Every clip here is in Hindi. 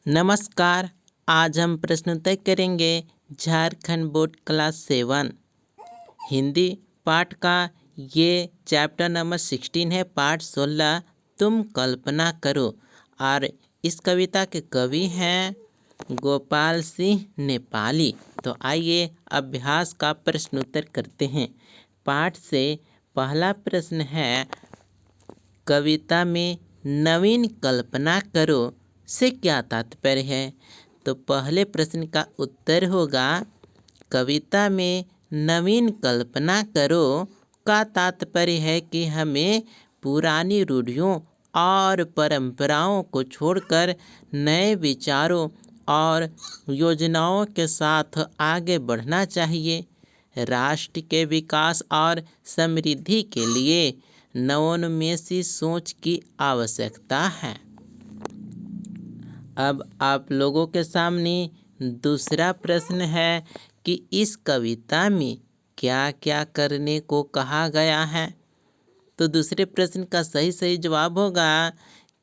नमस्कार। आज हम प्रश्नोत्तर करेंगे झारखंड बोर्ड क्लास 7 हिंदी पाठ का। ये चैप्टर नंबर 16 है, पाठ 16 तुम कल्पना करो। और इस कविता के कवि हैं गोपाल सिंह नेपाली। तो आइए अभ्यास का प्रश्नोत्तर करते हैं। पाठ से पहला प्रश्न है, कविता में नवीन कल्पना करो से क्या तात्पर्य है। तो पहले प्रश्न का उत्तर होगा, कविता में नवीन कल्पना करो का तात्पर्य है कि हमें पुरानी रूढ़ियों और परंपराओं को छोड़कर नए विचारों और योजनाओं के साथ आगे बढ़ना चाहिए। राष्ट्र के विकास और समृद्धि के लिए नवोन्मेषी सोच की आवश्यकता है। अब आप लोगों के सामने दूसरा प्रश्न है कि इस कविता में क्या क्या करने को कहा गया है। तो दूसरे प्रश्न का सही जवाब होगा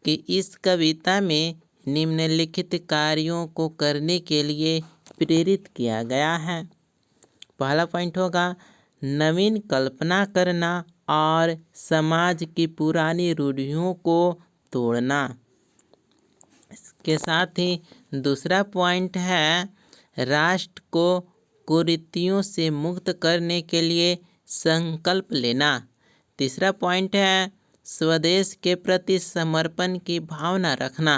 कि इस कविता में निम्नलिखित कार्यों को करने के लिए प्रेरित किया गया है। पहला पॉइंट होगा नवीन कल्पना करना और समाज की पुरानी रूढ़ियों को तोड़ना। इसके साथ ही दूसरा पॉइंट है राष्ट्र को कुरीतियों से मुक्त करने के लिए संकल्प लेना। तीसरा पॉइंट है स्वदेश के प्रति समर्पण की भावना रखना।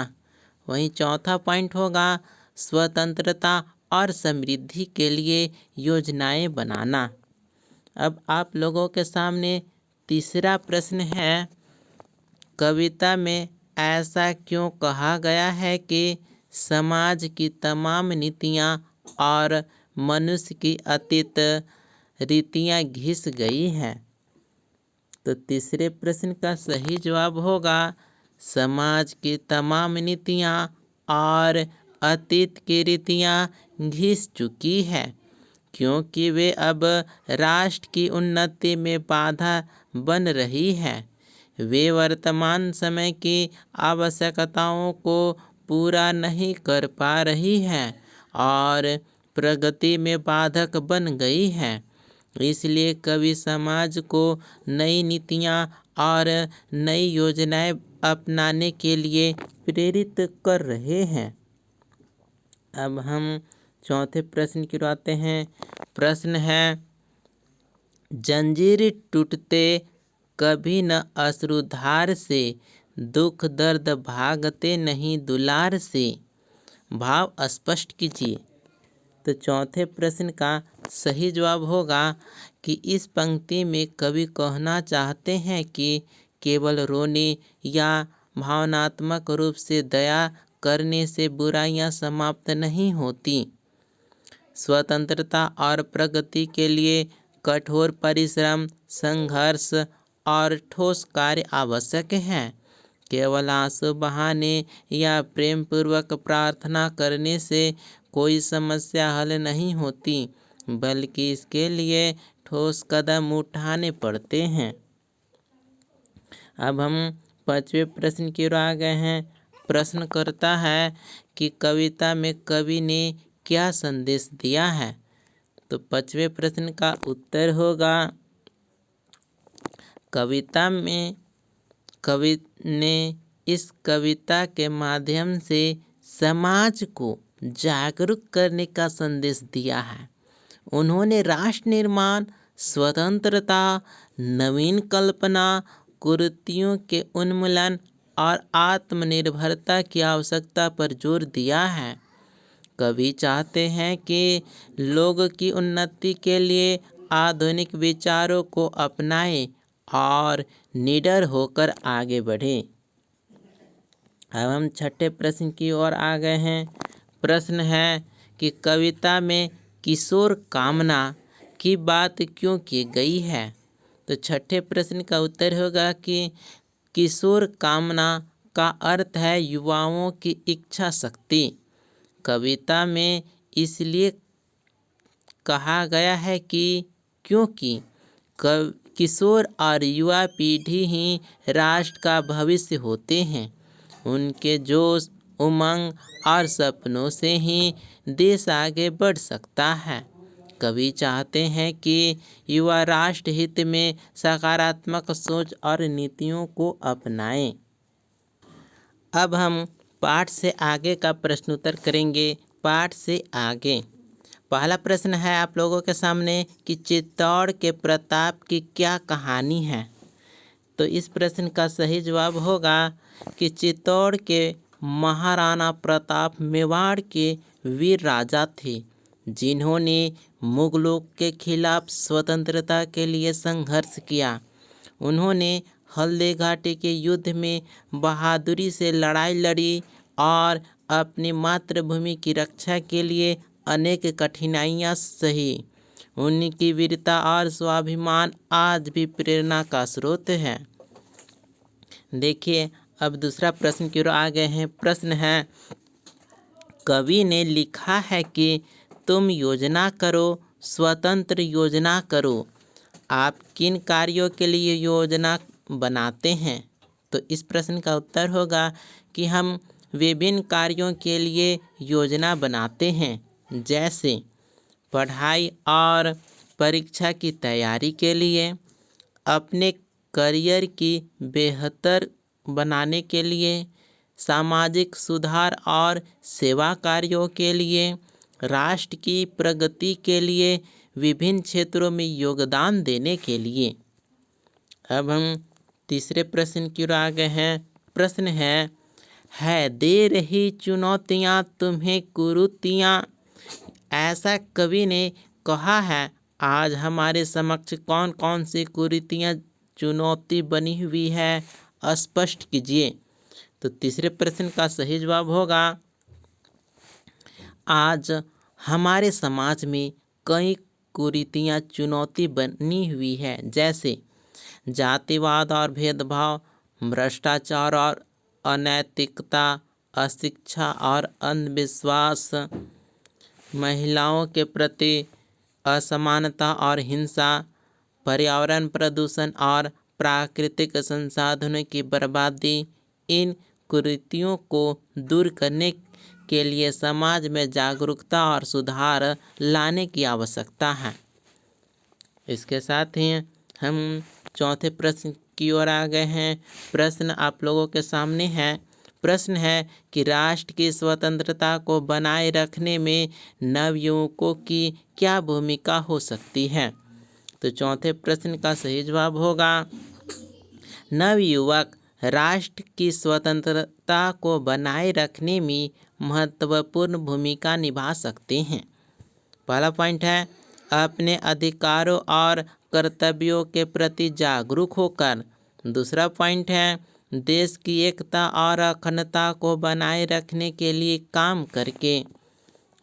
वहीं चौथा पॉइंट होगा स्वतंत्रता और समृद्धि के लिए योजनाएं बनाना। अब आप लोगों के सामने तीसरा प्रश्न है, कविता में ऐसा क्यों कहा गया है कि समाज की तमाम नीतियाँ और मनुष्य की अतीत रीतियाँ घिस गई हैं। तो तीसरे प्रश्न का सही जवाब होगा समाज की तमाम नीतियाँ और अतीत की रीतियाँ घिस चुकी है, क्योंकि वे अब राष्ट्र की उन्नति में बाधा बन रही है। वे वर्तमान समय की आवश्यकताओं को पूरा नहीं कर पा रही हैं और प्रगति में बाधक बन गई हैं। इसलिए कवि समाज को नई नीतियाँ और नई योजनाएं अपनाने के लिए प्रेरित कर रहे हैं। अब हम चौथे प्रश्न की ओर आते हैं। प्रश्न है, जंजीर टूटते कभी न अश्रुधार से, दुख दर्द भागते नहीं दुलार से। भाव स्पष्ट कीजिए। तो चौथे प्रश्न का सही जवाब होगा कि इस पंक्ति में कवि कहना चाहते हैं कि केवल रोने या भावनात्मक रूप से दया करने से बुराइयां समाप्त नहीं होती। स्वतंत्रता और प्रगति के लिए कठोर परिश्रम, संघर्ष और ठोस कार्य आवश्यक हैं। केवल आंसू बहाने या प्रेम पूर्वक प्रार्थना करने से कोई समस्या हल नहीं होती, बल्कि इसके लिए ठोस कदम उठाने पड़ते हैं। अब हम पांचवें प्रश्न की ओर आ गए हैं। प्रश्न करता है कि कविता में कवि ने क्या संदेश दिया है। तो पांचवें प्रश्न का उत्तर होगा, कविता में कवि ने इस कविता के माध्यम से समाज को जागरूक करने का संदेश दिया है। उन्होंने राष्ट्र निर्माण, स्वतंत्रता, नवीन कल्पना, कुरीतियों के उन्मूलन और आत्मनिर्भरता की आवश्यकता पर जोर दिया है। कवि चाहते हैं कि लोग की उन्नति के लिए आधुनिक विचारों को अपनाएं और निडर होकर आगे बढ़ें। अब हम छठे प्रश्न की ओर आ गए हैं। प्रश्न है कि कविता में किशोर कामना की बात क्यों की गई है। तो छठे प्रश्न का उत्तर होगा कि किशोर कामना का अर्थ है युवाओं की इच्छा शक्ति। कविता में इसलिए कहा गया है कि क्योंकि किशोर और युवा पीढ़ी ही राष्ट्र का भविष्य होते हैं। उनके जोश, उमंग और सपनों से ही देश आगे बढ़ सकता है। कवि चाहते हैं कि युवा राष्ट्र हित में सकारात्मक सोच और नीतियों को अपनाएं। अब हम पाठ से आगे का प्रश्नोत्तर करेंगे। पाठ से आगे पहला प्रश्न है आप लोगों के सामने कि चित्तौड़ के प्रताप की क्या कहानी है। तो इस प्रश्न का सही जवाब होगा कि चित्तौड़ के महाराणा प्रताप मेवाड़ के वीर राजा थे, जिन्होंने मुगलों के खिलाफ स्वतंत्रता के लिए संघर्ष किया। उन्होंने हल्दी घाटी के युद्ध में बहादुरी से लड़ाई लड़ी और अपनी मातृभूमि की रक्षा के लिए अनेक कठिनाइयां सही। उनकी वीरता और स्वाभिमान आज भी प्रेरणा का स्रोत है। देखिए अब दूसरा प्रश्न की ओर आ गए हैं। प्रश्न है, कवि ने लिखा है कि तुम योजना करो, स्वतंत्र योजना करो। आप किन कार्यों के लिए योजना बनाते हैं? तो इस प्रश्न का उत्तर होगा कि हम विभिन्न कार्यों के लिए योजना बनाते हैं, जैसे पढ़ाई और परीक्षा की तैयारी के लिए, अपने करियर की बेहतर बनाने के लिए, सामाजिक सुधार और सेवा कार्यों के लिए, राष्ट्र की प्रगति के लिए, विभिन्न क्षेत्रों में योगदान देने के लिए। अब हम तीसरे प्रश्न की ओर आ गए हैं। प्रश्न है दे रही चुनौतियाँ तुम्हें कुरीतियाँ। ऐसा कवि ने कहा है। आज हमारे समक्ष कौन कौन सी कुरीतियाँ चुनौती बनी हुई है, स्पष्ट कीजिए। तो तीसरे प्रश्न का सही जवाब होगा, आज हमारे समाज में कई कुरीतियाँ चुनौती बनी हुई है, जैसे जातिवाद और भेदभाव, भ्रष्टाचार और अनैतिकता, अशिक्षा और अंधविश्वास, महिलाओं के प्रति असमानता और हिंसा, पर्यावरण प्रदूषण और प्राकृतिक संसाधनों की बर्बादी। इन कुरीतियों को दूर करने के लिए समाज में जागरूकता और सुधार लाने की आवश्यकता है। इसके साथ ही हम चौथे प्रश्न की ओर आ गए हैं। प्रश्न आप लोगों के सामने है। प्रश्न है कि राष्ट्र की स्वतंत्रता को बनाए रखने में नवयुवकों की क्या भूमिका हो सकती है। तो चौथे प्रश्न का सही जवाब होगा, नवयुवक राष्ट्र की स्वतंत्रता को बनाए रखने में महत्वपूर्ण भूमिका निभा सकते हैं। पहला पॉइंट है अपने अधिकारों और कर्तव्यों के प्रति जागरूक होकर। दूसरा पॉइंट है देश की एकता और अखंडता को बनाए रखने के लिए काम करके।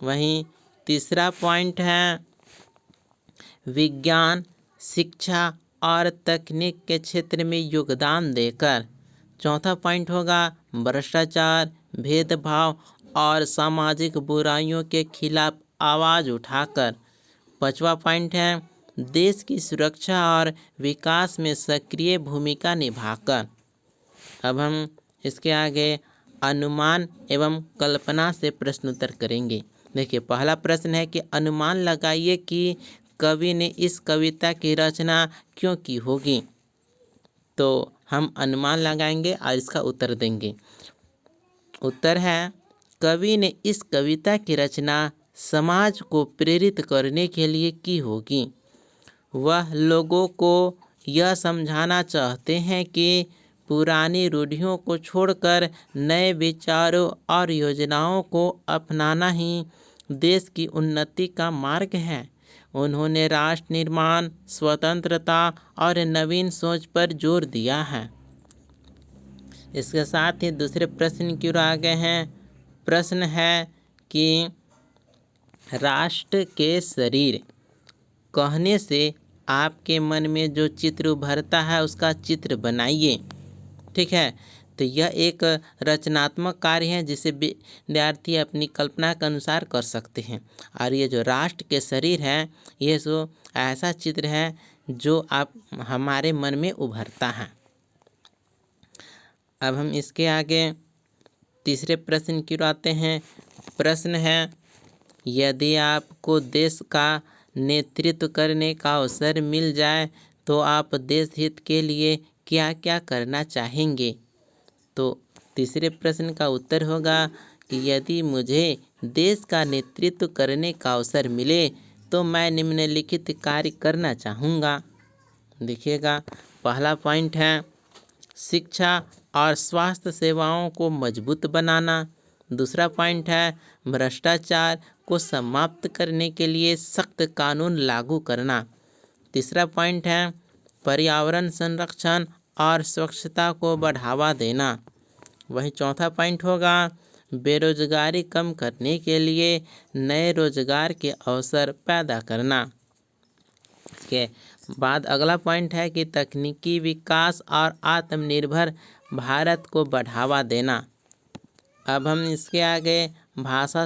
वहीं तीसरा पॉइंट है विज्ञान, शिक्षा और तकनीक के क्षेत्र में योगदान देकर। चौथा पॉइंट होगा भ्रष्टाचार, भेदभाव और सामाजिक बुराइयों के खिलाफ आवाज़ उठाकर। पांचवा पॉइंट है देश की सुरक्षा और विकास में सक्रिय भूमिका निभाकर। अब हम इसके आगे अनुमान एवं कल्पना से प्रश्नोत्तर करेंगे। देखिए पहला प्रश्न है कि अनुमान लगाइए कि कवि ने इस कविता की रचना क्यों की होगी। तो हम अनुमान लगाएंगे और इसका उत्तर देंगे। उत्तर है कवि ने इस कविता की रचना समाज को प्रेरित करने के लिए की होगी। वह लोगों को यह समझाना चाहते हैं कि पुरानी रूढ़ियों को छोड़कर नए विचारों और योजनाओं को अपनाना ही देश की उन्नति का मार्ग है। उन्होंने राष्ट्र निर्माण, स्वतंत्रता और नवीन सोच पर जोर दिया है। इसके साथ ही दूसरे प्रश्न की ओर आ गए हैं। प्रश्न है कि राष्ट्र के शरीर कहने से आपके मन में जो चित्र उभरता है उसका चित्र बनाइए। ठीक है, तो यह एक रचनात्मक कार्य है जिसे विद्यार्थी अपनी कल्पना के अनुसार कर सकते हैं। और ये जो राष्ट्र के शरीर है ये सो ऐसा चित्र है जो आप हमारे मन में उभरता है। अब हम इसके आगे तीसरे प्रश्न की ओर आते हैं। प्रश्न है, यदि आपको देश का नेतृत्व करने का अवसर मिल जाए तो आप देश हित के लिए क्या क्या करना चाहेंगे? तो तीसरे प्रश्न का उत्तर होगा कि यदि मुझे देश का नेतृत्व करने का अवसर मिले तो मैं निम्नलिखित कार्य करना चाहूँगा। देखिएगा, पहला पॉइंट है शिक्षा और स्वास्थ्य सेवाओं को मजबूत बनाना। दूसरा पॉइंट है भ्रष्टाचार को समाप्त करने के लिए सख्त कानून लागू करना। तीसरा पॉइंट है पर्यावरण संरक्षण और स्वच्छता को बढ़ावा देना। वहीं चौथा पॉइंट होगा बेरोजगारी कम करने के लिए नए रोजगार के अवसर पैदा करना। इसके बाद अगला पॉइंट है कि तकनीकी विकास और आत्मनिर्भर भारत को बढ़ावा देना। अब हम इसके आगे भाषा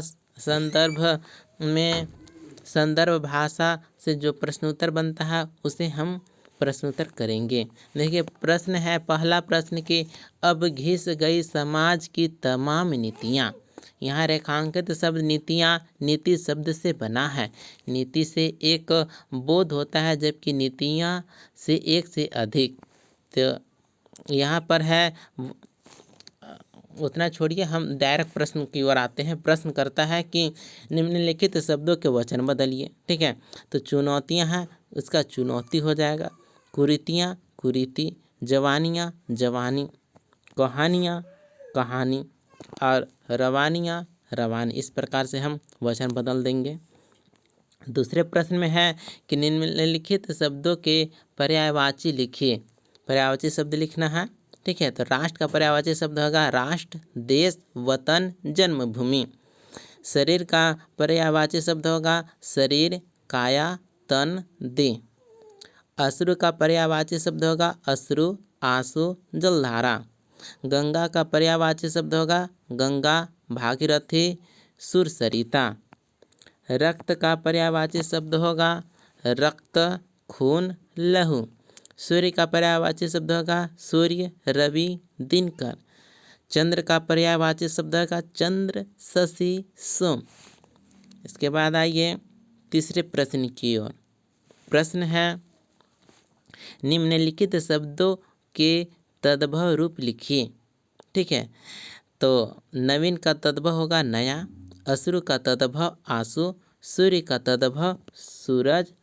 संदर्भ भाषा से जो प्रश्न उत्तर बनता है उसे हम प्रश्न उत्तर करेंगे। देखिए, प्रश्न है, पहला प्रश्न कि अब घिस गई समाज की तमाम नीतियाँ। यहाँ रेखांकित शब्द नीतियाँ, नीति शब्द से बना है। नीति से एक बोध होता है जबकि नीतियाँ से एक से अधिक। तो यहाँ पर है, उतना छोड़िए, हम डायरेक्ट प्रश्न की ओर आते हैं। प्रश्न करता है कि निम्नलिखित शब्दों के वचन बदलिए। ठीक है, तो चुनौतियाँ हैं, उसका चुनौती हो जाएगा। कुरीतियाँ, कुरीति। जवानियाँ, जवानी। कहानियाँ, कहानी। और रवानियाँ, रवानी। इस प्रकार से हम वचन बदल देंगे। दूसरे प्रश्न में है कि निम्नलिखित शब्दों के पर्यायवाची लिखिए। पर्यायवाची शब्द लिखना है। ठीक है, तो राष्ट्र का पर्यायवाची शब्द होगा राष्ट्र, देश, वतन, जन्मभूमि। शरीर का पर्यायवाची शब्द होगा शरीर, काया, तन, देह। अश्रु का पर्यायवाची शब्द होगा अश्रु, आंसू, जलधारा। गंगा का पर्यायवाची शब्द होगा गंगा, भागीरथी, सुरसरिता। रक्त का पर्यायवाची शब्द होगा रक्त, खून, लहू। सूर्य का पर्यायवाची शब्द होगा सूर्य, रवि, दिनकर। चंद्र का पर्यायवाची शब्द होगा चंद्र, शशि, सोम। इसके बाद आइए तीसरे प्रश्न की ओर। प्रश्न है, निम्नलिखित शब्दों के तद्भव रूप लिखिए। ठीक है, तो नवीन का तद्भव होगा नया, अश्रु का तद्भव आंसू, सूर्य का तद्भव सूरज,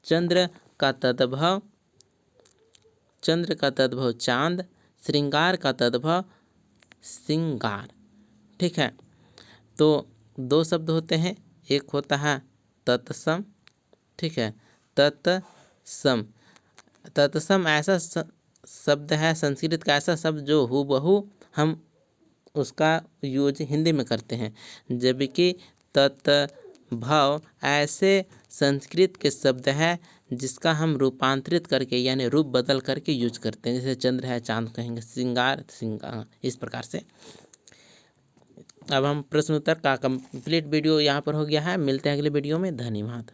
चंद्र का तद्भव चांद, श्रृंगार का तद्भव श्रृंगार। ठीक है, तो दो शब्द होते हैं, एक होता है तत्सम। ठीक है, तत्सम। तत्सम ऐसा शब्द है, संस्कृत का ऐसा शब्द जो हूबहू हम उसका यूज हिंदी में करते हैं, जबकि तत्भव ऐसे संस्कृत के शब्द है जिसका हम रूपांतरित करके यानी रूप बदल करके यूज करते हैं। जैसे चंद्र है, चांद कहेंगे, श्रृंगार, श्रृंगार। इस प्रकार से अब हम प्रश्न उत्तर का कंप्लीट वीडियो यहाँ पर हो गया है। मिलते हैं अगले वीडियो में। धन्यवाद।